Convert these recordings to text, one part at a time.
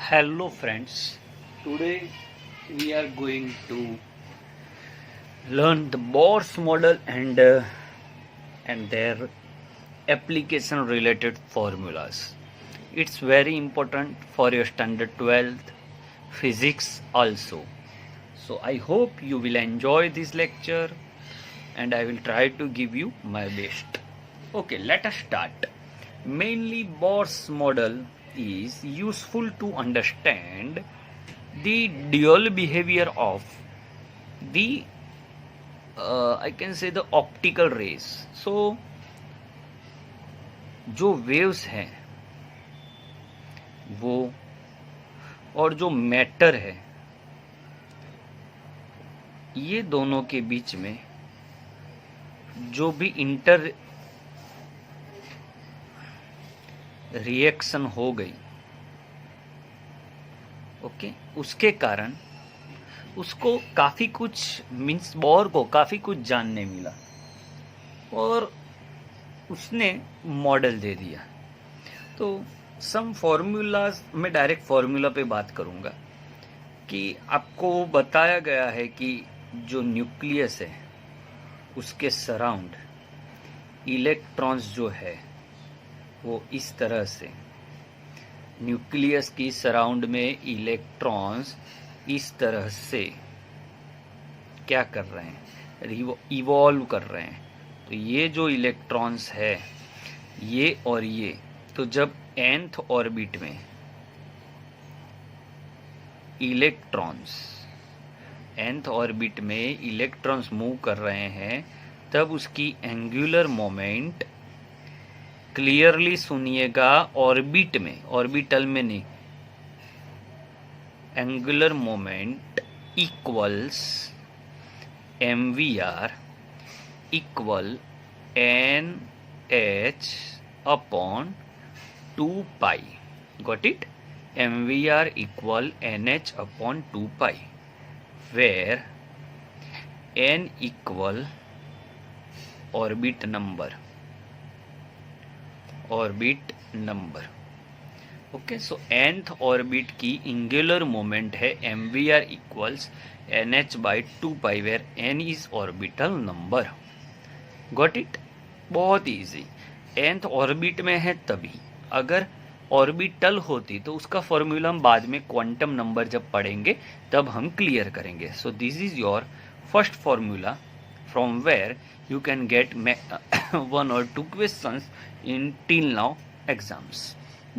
Hello friends, today we are going to learn the Bohr's model and their application related formulas. It's very important for your standard 12th physics also. So I hope you will enjoy this lecture and I will try to give you my best. Okay, let us start. Mainly Bohr's model is useful to understand the dual behavior of the I can say the optical rays. So जो waves हैं वो और जो matter है ये दोनों के बीच में जो भी इंटर रिएक्शन हो गई ओके उसके कारण उसको काफ़ी कुछ मीन्स बोर को काफ़ी कुछ जानने मिला और उसने मॉडल दे दिया। तो सम फॉर्मूलाज मैं डायरेक्ट फॉर्मूला पे बात करूंगा कि आपको बताया गया है कि जो न्यूक्लियस है उसके सराउंड इलेक्ट्रॉन्स जो है वो इस तरह से न्यूक्लियस की सराउंड में इलेक्ट्रॉन्स इस तरह से क्या कर रहे हैं, इवॉल्व कर रहे हैं। तो ये जो इलेक्ट्रॉन्स है ये और ये, तो जब nth ऑर्बिट में इलेक्ट्रॉन्स मूव कर रहे हैं तब उसकी एंगुलर मोमेंट, क्लियरली सुनिएगा, ऑर्बिट में, ऑर्बिटल में नहीं, angular moment equals mvr equal nh upon 2 pi. Got it? mvr equal nh upon 2 pi where n equal orbit number okay. So nth orbit की एंगुलर मोमेंट है mvr equals nh by 2 pi where n is orbital number. Got it? बहुत easy. nth orbit में है तभी, अगर orbital होती तो उसका फॉर्मूला हम बाद में क्वांटम नंबर जब पढ़ेंगे तब हम क्लियर करेंगे। सो this is your first formula from where you can get one or two questions in till now exams.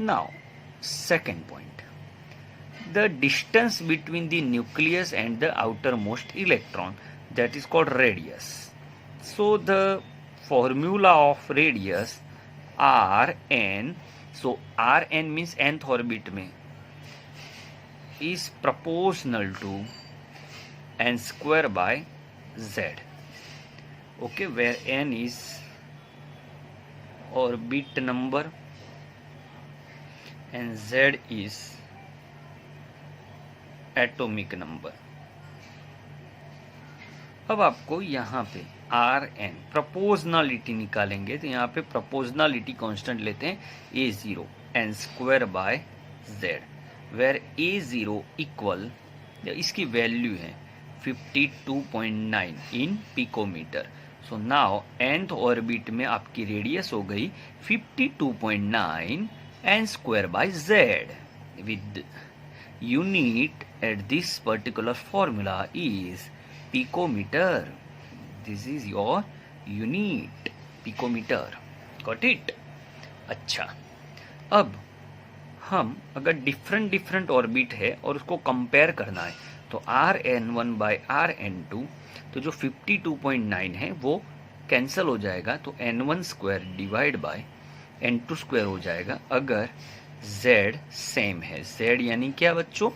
Now, second point, the distance between the nucleus and the outermost electron, that is called radius. So the formula of radius Rn, so Rn means nth orbit में is proportional to n square by z. Okay, where n is orbit number and z is atomic number. अब आपको यहाँ पे Rn proportionality निकालेंगे तो यहाँ पे proportionality constant लेते हैं A0 n square by z, where A0 equal, इसकी वैल्यू है 52.9 in picometre. So now nth orbit में आपकी रेडियस हो गई 52.9 n square by z with unit at this particular formula is picometre. This is your unit, picometre. Got it? अच्छा, अब हम अगर डिफरेंट ऑर्बिट है और उसको कंपेयर करना है तो Rn1 बाई Rn2, तो जो 52.9 है वो कैंसिल हो जाएगा, तो n1 square divide by n2 square हो जाएगा अगर z सेम है। z यानी क्या बच्चों?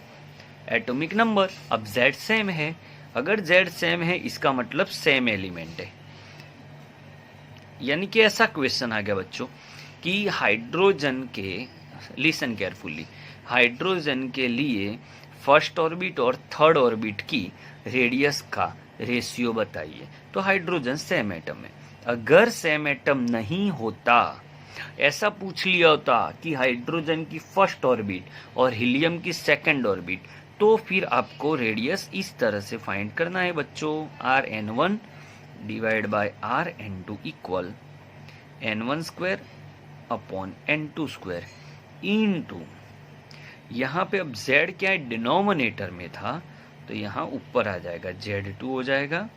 Atomic number. अब z सेम है, अगर z सेम है इसका मतलब सेम एलिमेंट है। यानी कि ऐसा क्वेश्चन आ गया बच्चों कि हाइड्रोजन के, लिसन केयरफुली, हाइड्रोजन के लिए फर्स्ट ऑर्बिट और थर्ड ऑर्बिट की रेडियस का रेशियो बताइए। तो हाइड्रोजन सेम एटम है, अगर सेम एटम नहीं होता ऐसा पूछ लिया होता कि हाइड्रोजन की फर्स्ट ऑर्बिट और हीलियम की सेकंड ऑर्बिट, तो फिर आपको रेडियस इस तरह से फाइंड करना है बच्चों, Rn1 divide by Rn2 equal n1 square upon n2 square into, यहाँ पे अब z क्या है, डिनोमिनेटर में था, तो यहाँ ऊपर आ जाएगा z2 हो जाएगा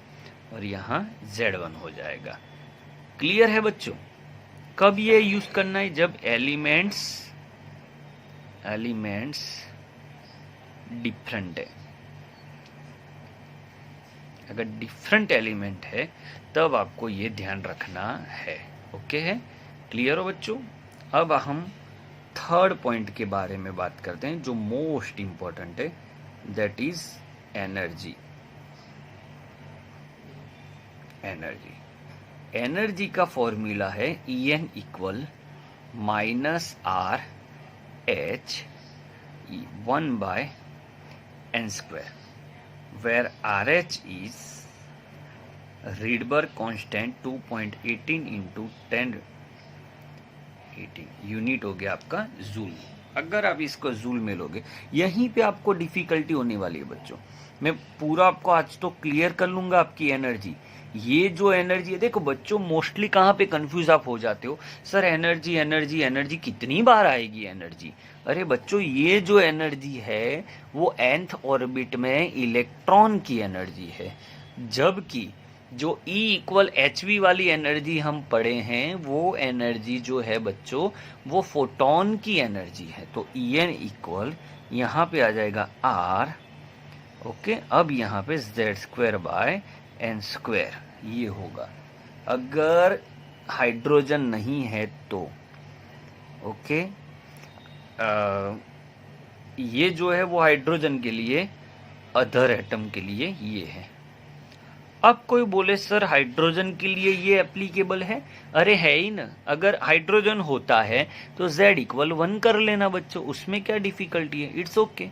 और यहाँ z1 हो जाएगा। क्लियर है बच्चों? कब ये यूज करना है? जब एलिमेंट्स डिफरेंट है। अगर डिफरेंट एलिमेंट है तब आपको ये ध्यान रखना है। ओके है? क्लियर हो बच्चों? अब हम थर्ड पॉइंट के बारे में बात करते हैं जो मोस्ट इंपॉर्टेंट है, दैट इज एनर्जी। एनर्जी का फॉर्मूला है En equal minus R H 1 by n square, where RH is Rydberg constant 2.18 into 1018 unit हो गया आपका जूल। अगर आप इसको जूल में लोगे, यहीं पे आपको डिफिकल्टी होने वाली है बच्चों। मैं पूरा आपको आज तो क्लियर कर लूंगा आपकी एनर्जी। ये जो एनर्जी है, देखो बच्चों मोस्टली कहाँ पे कंफ्यूज आप हो जाते हो, सर एनर्जी एनर्जी एनर्जी कितनी बार आएगी एनर्जी? अरे बच्चों ये जो एनर्जी है वो nth ऑर्बिट में इलेक्ट्रॉन की एनर्जी है, जबकि जो E इक्वल HV वाली एनर्जी हम पढ़े हैं वो एनर्जी जो है बच्चों वो फोटोन की एनर्जी है। तो En इक्वल यहाँ पे आ जाएगा R, ओके। अब यहाँ पे z square by n square ये होगा, अगर हाइड्रोजन नहीं है तो। ओके, ये जो है वो हाइड्रोजन के लिए, अदर एटम के लिए ये है। अब कोई बोले सर हाइड्रोजन के लिए ये एप्लीकेबल है, अरे है ही ना। अगर हाइड्रोजन होता है तो z इक्वल 1 कर लेना बच्चों, उसमें क्या डिफिकल्टी है, इट्स ओके।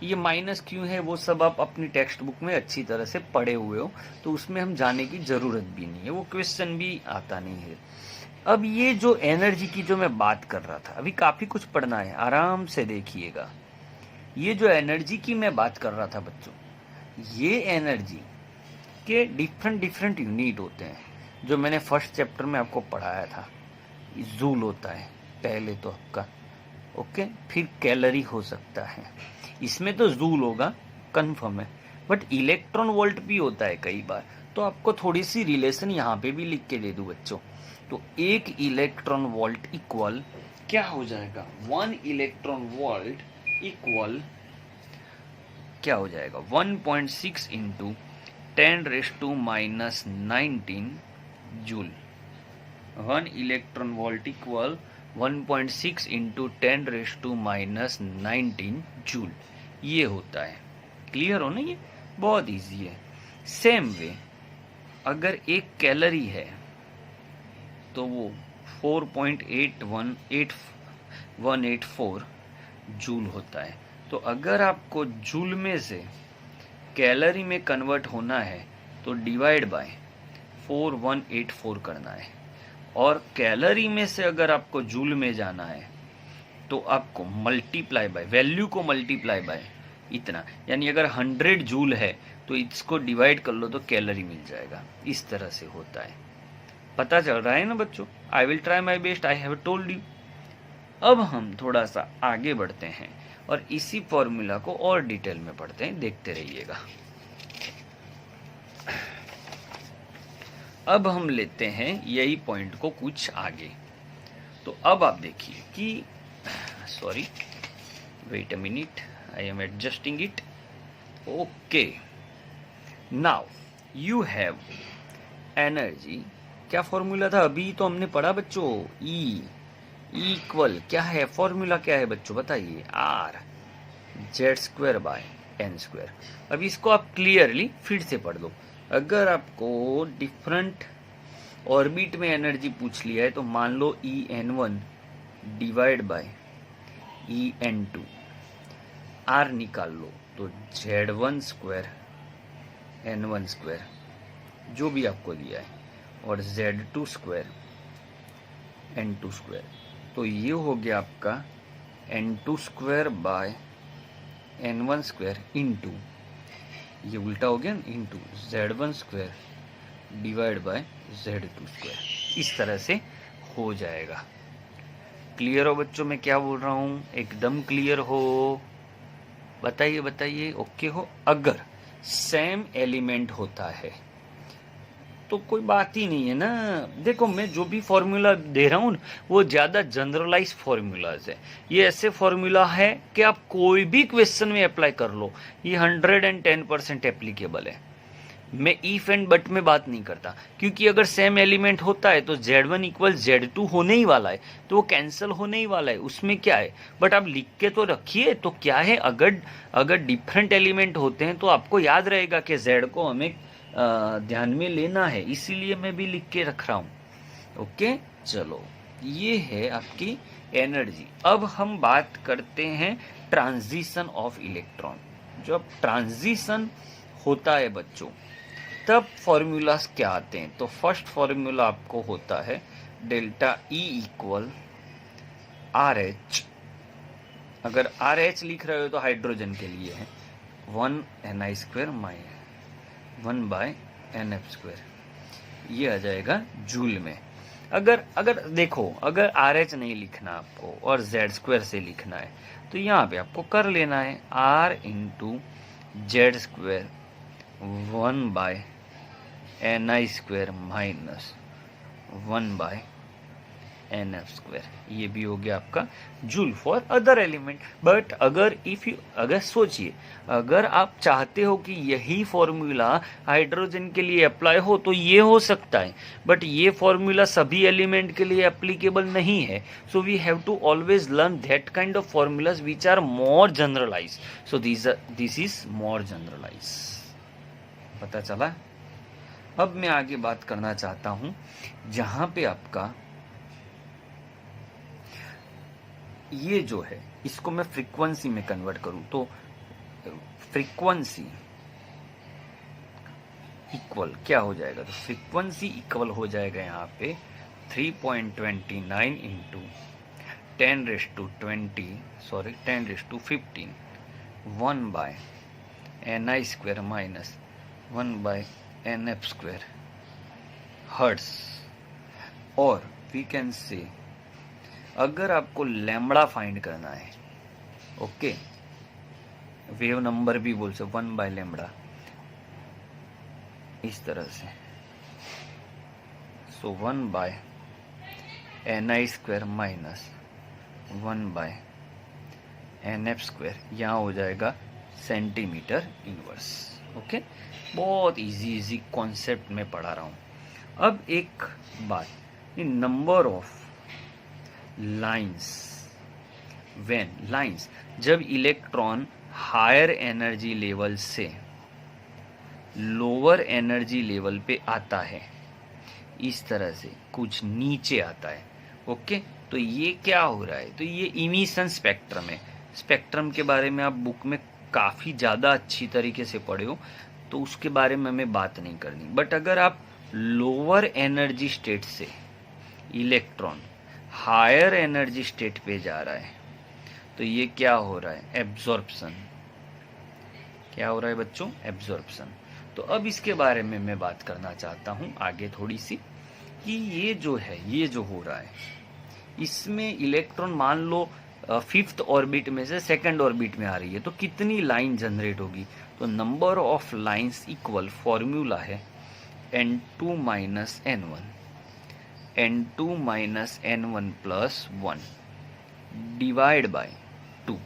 ये माइनस क्यों है वो सब आप अपनी टेक्स्ट बुक में अच्छी तरह से पढ़े हुए हो, तो उसमें हम जाने की जरूरत भी नहीं है, वो क्वेश्चन भी आता नहीं है। अब ये जो एनर्जी की जो मैं बात कर रहा था, अभी काफी कुछ पढ़ना है, आराम से देखिएगा। ये जो एनर्जी की मैं बात कर रहा था बच्चों, ये एनर्जी के डिफरेंट यूनिट होते हैं, जो मैंने फर्स्ट चैप्टर में आपको पढ़ाया था। जूल होता है पहले तो आपका, ओके, फिर कैलोरी हो सकता है, इसमें तो जूल होगा कंफर्म है, बट इलेक्ट्रॉन वोल्ट भी होता है कई बार। तो आपको थोड़ी सी रिलेशन यहाँ पे भी लिख के दे दूं बच्चों, तो एक इलेक्ट्रॉन वोल्ट इक्वल क्या हो जाएगा, 1 इलेक्ट्रॉन वोल्ट इक्वल क्या हो जाएगा, 1.6 into 10⁻⁻19 joule. 1 electron volt equal 1.6 into 10⁻⁻19 joule, ये होता है। क्लियर हो ना? ये बहुत इजी है। सेम वे अगर एक कैलोरी है तो वो 4.8184 जूल होता है। तो अगर आपको जूल में से कैलोरी में कन्वर्ट होना है तो डिवाइड बाय 4184 करना है, और कैलोरी में से अगर आपको जूल में जाना है तो आपको मल्टीप्लाई बाय, वैल्यू को मल्टीप्लाई बाय इतना, यानी अगर 100 जूल है तो इसको डिवाइड कर लो तो कैलोरी मिल जाएगा। इस तरह से होता है, पता चल रहा है ना बच्चों? I will try my best, I have told you. अब हम थोड़ा सा आगे बढ़ते हैं और इसी फॉर्मूला को और डिटेल में पढ़ते हैं, देखते रहिएगा। अब हम लेते हैं यही पॉइंट को कुछ आगे। तो अब आप देखिए कि, sorry wait a minute, I am adjusting it. Okay, now you have energy. क्या फॉर्मूला था अभी तो हमने पढ़ा बच्चों, ई इक्वल क्या है, फॉर्मूला क्या है बच्चों बताइए, R z square by n square. अब इसको आप क्लियरली फिर से पढ़ दो। अगर आपको डिफरेंट ऑर्बिट में एनर्जी पूछ लिया है तो मान लो En1 divide by En2, R निकाल लो तो Z1 स्क्वायर N1 स्क्वायर जो भी आपको दिया है, और Z2 स्क्वायर n2 स्क्वायर। तो ये हो गया आपका n2 square by n1 square into, ये उल्टा हो गया ना, into z1 square divide by z2 square. इस तरह से हो जाएगा। क्लियर हो बच्चों मैं क्या बोल रहा हूँ? एकदम क्लियर हो? बताइए बताइए, ओके हो? अगर सेम एलिमेंट होता है तो कोई बात ही नहीं है ना। देखो मैं जो भी फॉर्मूला दे रहा हूँ वो ज़्यादा जनरलाइज फॉर्मूलाज है। ये ऐसे फॉर्मूला है कि आप कोई भी क्वेश्चन में अप्लाई कर लो, ये 110% एप्लीकेबल है। मैं इफ एंड बट में बात नहीं करता, क्योंकि अगर सेम एलिमेंट होता है तो z1 इक्वल z2 होने ही वाला है, तो वो कैंसिल होने ही वाला है, उसमें क्या है। बट आप लिख के तो रखिए, तो क्या है, अगर डिफरेंट एलिमेंट होते हैं तो आपको याद रहेगा कि z को हमें ध्यान में लेना है, इसीलिए मैं भी लिख के रख रहा हूं। ओके, चलो ये है आपकी एनर्जी। अब हम बात करते हैं ट्रांजिशन ऑफ इलेक्ट्रॉन। जब ट्रांजिशन होता है बच्चों, तब फॉर्मूलास क्या आते हैं? तो फर्स्ट फॉर्मूला आपको होता है delta E equal R H. अगर आर एच लिख रहे हो तो हाइड्रोजन के लिए है 1ni स्क्वायर माइनस 1/nf²। ये आ जाएगा जूल में। अगर देखो, अगर आर एच नहीं लिखना आपको और जेड स्क्वायर से लिखना है तो यहाँ पे आपको कर लेना है R into Z square 1/ni square minus 1/nf²। ये भी हो गया आपका joule for other element. But अगर सोचिए, अगर आप चाहते हो कि यही फॉर्मूला हाइड्रोजन के लिए अप्लाई हो तो ये हो सकता है, बट ये फॉर्मूला सभी एलिमेंट के लिए एप्लीकेबल नहीं है। So we have to always learn that kind of formulas which are more generalize. So this is more generalize. पता चला? अब मैं आगे बात करना चाहता हूं जहां पे आपका ये जो है, इसको मैं फ्रीक्वेंसी में कन्वर्ट करूं तो फ्रीक्वेंसी इक्वल क्या हो जाएगा? तो फ्रीक्वेंसी इक्वल हो जाएगा यहाँ पे 3.29 into 10⁻15 1/ni² minus 1/nf² hertz. और वी कैन से, अगर आपको लैम्बडा फाइंड करना है, ओके, वेव नंबर भी बोल सकते 1/λ, इस तरह से। सो 1/ni² माइनस 1/nf², यहाँ हो जाएगा सेंटीमीटर इनवर्स। ओके, बहुत इजी कॉन्सेप्ट में पढ़ा रहा हूँ। अब एक बात, नंबर ऑफ लाइंस जब इलेक्ट्रॉन हायर एनर्जी लेवल से लोअर एनर्जी लेवल पे आता है, इस तरह से कुछ नीचे आता है, ओके, तो ये क्या हो रहा है? तो ये इमिशन स्पेक्ट्रम है। स्पेक्ट्रम के बारे में आप बुक में काफ़ी ज़्यादा अच्छी तरीके से पढ़े हो, तो उसके बारे में हमें बात नहीं करनी। बट अगर आप लोअर एनर्जी स्टेट से इलेक्ट्रॉन हायर एनर्जी स्टेट पे जा रहा है, तो ये क्या हो रहा है? एब्जॉर्प्शन। क्या हो रहा है बच्चों? एब्जॉर्प्शन। तो अब इसके बारे में मैं बात करना चाहता हूं आगे थोड़ी सी, कि ये जो है, ये जो हो रहा है, इसमें इलेक्ट्रॉन मान लो 5th ऑर्बिट में से 2nd ऑर्बिट में आ रही है, तो कितनी लाइन जनरेट होगी? तो number of lines equal, formula है n2 minus n1 plus 1 divide by 2।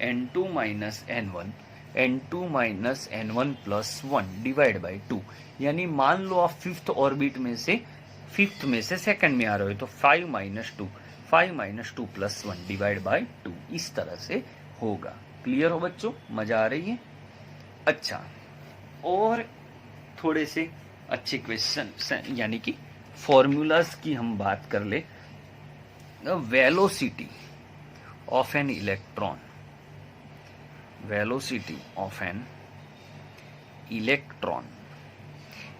n2 minus n1 plus 1 divide by 2। यानी मान लो आप 5th ऑर्बिट में से 5th में से 2nd में आ रहे हो, तो 5 माइनस 2 प्लस 1 डिवाइड बाय 2, इस तरह से होगा। क्लियर हो बच्चों? मजा आ रही है? अच्छा, और थोड़े से अच्छे क्वेश्चन यानी कि फॉर्मूलाज की हम बात कर ले। Velocity of an electron, velocity of an electron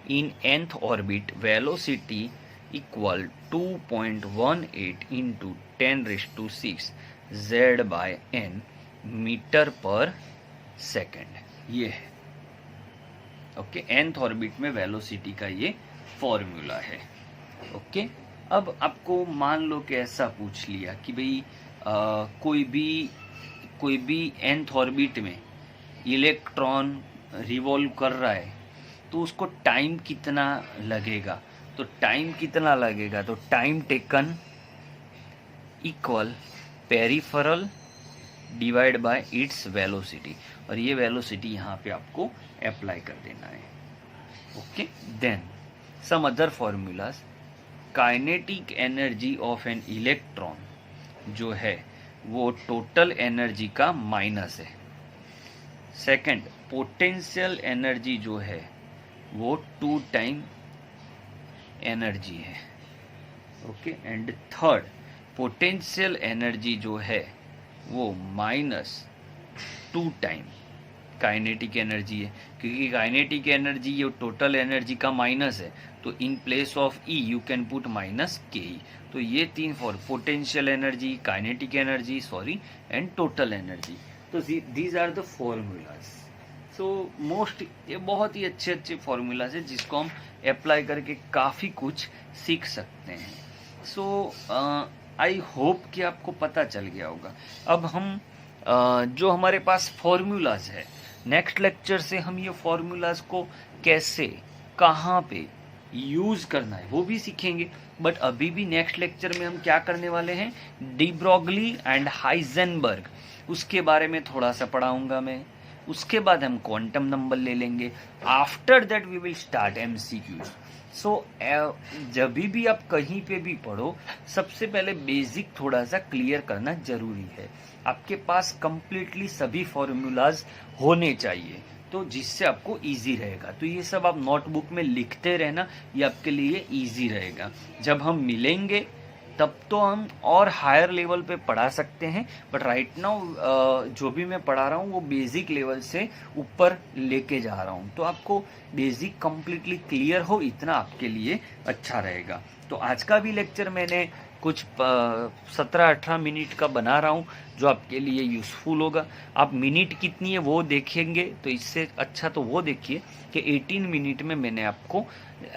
in nth orbit, velocity equal 2.18 into 10⁶ z by n meter per second. ये है ओके nth ऑर्बिट में वेलोसिटी का ये फॉर्मूला है। ओके अब आपको मान लो कि ऐसा पूछ लिया कि भाई कोई भी nth ऑर्बिट में इलेक्ट्रॉन रिवॉल्व कर रहा है तो उसको टाइम कितना लगेगा, तो टाइम कितना लगेगा, तो time taken equal peripheral divide by its velocity, और ये वेलोसिटी यहाँ पे आपको अप्लाई कर देना है। Okay then some other formulas, kinetic energy of an electron जो है वो टोटल एनर्जी का माइनस है। सेकंड, पोटेंशियल एनर्जी जो है वो 2 टाइम एनर्जी है। Okay and third, potential energy जो है वो -2 टाइम काइनेटिक एनर्जी है, क्योंकि काइनेटिक एनर्जी ये टोटल एनर्जी का माइनस है, तो in place of E you can put -ke। तो ये 3 potential energy, kinetic energy and total energy. तो these are the formulas. So most ये बहुत ही अच्छे फॉर्मूलाज है जिसको हम अप्लाई करके काफ़ी कुछ सीख सकते हैं। सो आई होप कि आपको पता चल गया होगा। अब हम जो हमारे पास फॉर्मूलाज है, नेक्स्ट लेक्चर से हम ये फॉर्मूलाज को कैसे कहाँ पे यूज करना है वो भी सीखेंगे। बट अभी भी नेक्स्ट लेक्चर में हम क्या करने वाले हैं, डी ब्रॉगली एंड हाइजेनबर्ग, उसके बारे में थोड़ा सा पढ़ाऊंगा मैं। उसके बाद हम क्वांटम नंबर ले लेंगे। After that we will start MCQs। सो जब भी आप कहीं पे भी पढ़ो, सबसे पहले बेसिक थोड़ा सा क्लियर करना जरूरी है। आपके पास कंप्लीटली सभी फॉर्मूलाज होने चाहिए, तो जिससे आपको इजी रहेगा। तो ये सब आप नोटबुक में लिखते रहना, ये आपके लिए इजी रहेगा। जब हम मिलेंगे तब तो हम और हायर लेवल पे पढ़ा सकते हैं, बट राइट नाउ जो भी मैं पढ़ा रहा हूँ वो बेसिक लेवल से ऊपर लेके जा रहा हूँ। तो आपको बेसिक कंप्लीटली क्लियर हो, इतना आपके लिए अच्छा रहेगा। तो आज का भी लेक्चर मैंने कुछ 17-18 मिनट का बना रहा हूँ जो आपके लिए यूज़फुल होगा। आप मिनट कितनी है वो देखेंगे तो इससे अच्छा तो वो देखिए कि 18 मिनट में मैंने आपको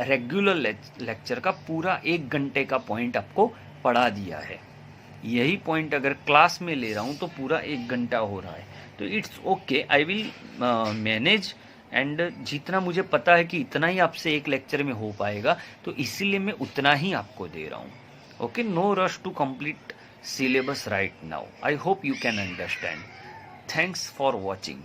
रेगुलर लेक्चर का पूरा 1 घंटे का पॉइंट आपको पढ़ा दिया है। यही पॉइंट अगर क्लास में ले रहा हूँ तो पूरा 1 घंटा हो रहा है। तो it's okay, I will manage, and जितना मुझे पता है कि इतना ही आपसे एक लेक्चर में हो पाएगा, तो इसीलिए मैं उतना ही आपको दे रहा हूँ। Okay, no rush to complete syllabus right now. I hope you can understand. Thanks for watching.